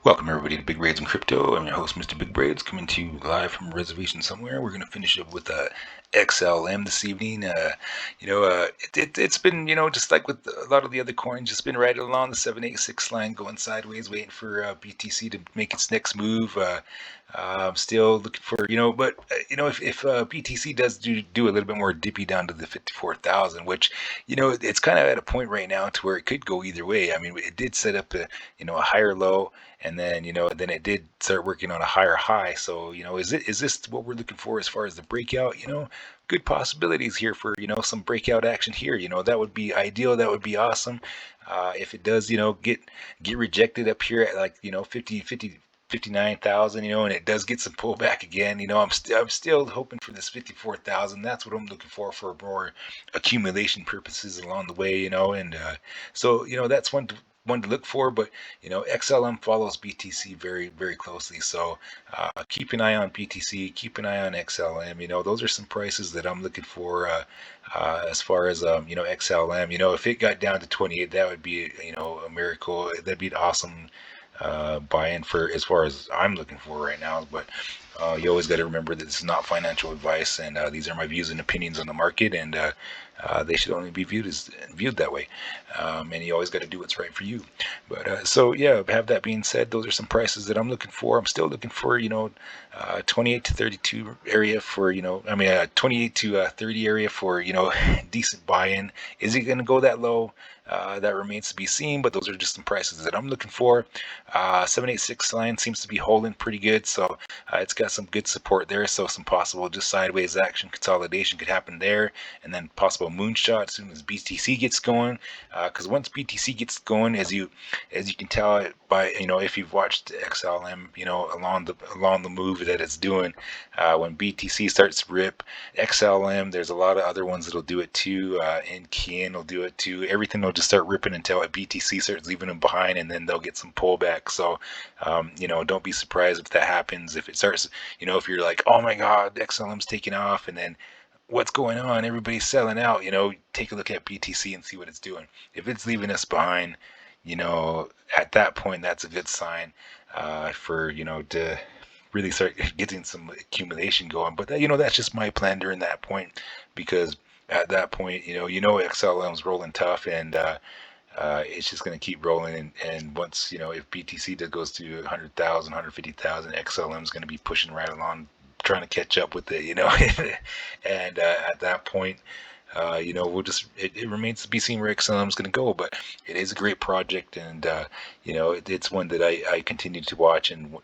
Welcome everybody to Big Braids and Crypto. I'm your host, Mr. Big Braids, coming to you live from a reservation somewhere. We're going to finish up with XLM this evening. It's been, just like with a lot of the other coins, just been right along the 786 line, going sideways, waiting for BTC to make its next move. I'm still looking for, if BTC does do a little bit more dippy down to the 54,000, which, it's kind of at a point right now to where it could go either way. I mean, it did set up a higher low, and then then it did start working on a higher high. So is this what we're looking for as far as the breakout? Good possibilities here for some breakout action here. That would be ideal. That would be awesome. If it does get rejected up here at like 59,000, and it does get some pullback again. I'm still hoping for this 54,000. That's what I'm looking for more accumulation purposes along the way. And so that's one to look for. But XLM follows BTC very, very closely. So keep an eye on BTC, keep an eye on XLM. Those are some prices that I'm looking for as far as XLM. If it got down to 28, that would be a miracle. That'd be an awesome buy-in for as far as I'm looking for right now. But you always got to remember that this is not financial advice, and these are my views and opinions on the market, and they should only be viewed that way. And you always got to do what's right for you. But so yeah, have that being said, those are some prices that I'm looking for. I'm still looking for 28 to 32 area for 28 to 30 area for decent buy-in. Is it going to go that low? That remains to be seen, but those are just some prices that I'm looking for. 786 line seems to be holding pretty good, so it's got some good support there. So some possible just sideways action consolidation could happen there, and then possible moonshot as soon as BTC gets going. Because once BTC gets going, as you can tell by if you've watched XLM, along the move that it's doing, when BTC starts to rip, XLM, there's a lot of other ones that'll do it too. And Kian will do it too. Everything will just start ripping until BTC starts leaving them behind, and then they'll get some pullback. So, don't be surprised if that happens. If it starts, if you're like, oh my God, XLM's taking off, and then what's going on? Everybody's selling out. Take a look at BTC and see what it's doing. If it's leaving us behind, at that point, that's a good sign for to really start getting some accumulation going. But that's just my plan during that point, because at that point, XLM's rolling tough, and it's just going to keep rolling. And once if BTC goes to 100,000, 150,000, XLM's going to be pushing right along, trying to catch up with it. And at that point, we'll just it remains to be seen where XLM is going to go. But it is a great project, and it's one that I continue to watch and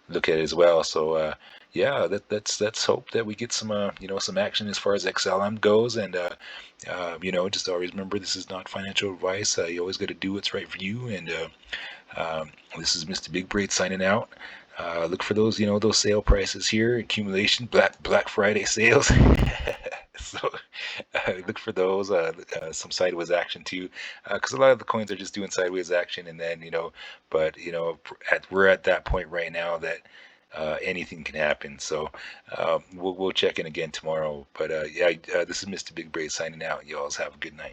look at as well. So yeah, let's hope that we get some some action as far as XLM goes. And just always remember, this is not financial advice. You always got to do what's right for you. And this is Mr. Big Braid signing out. Look for those those sale prices here, accumulation, Black Friday sales. So look for those, some sideways action too, because a lot of the coins are just doing sideways action. And then but we're at that point right now that anything can happen. So we'll check in again tomorrow. But yeah, this is Mr. Big Braid signing out. You all have a good night.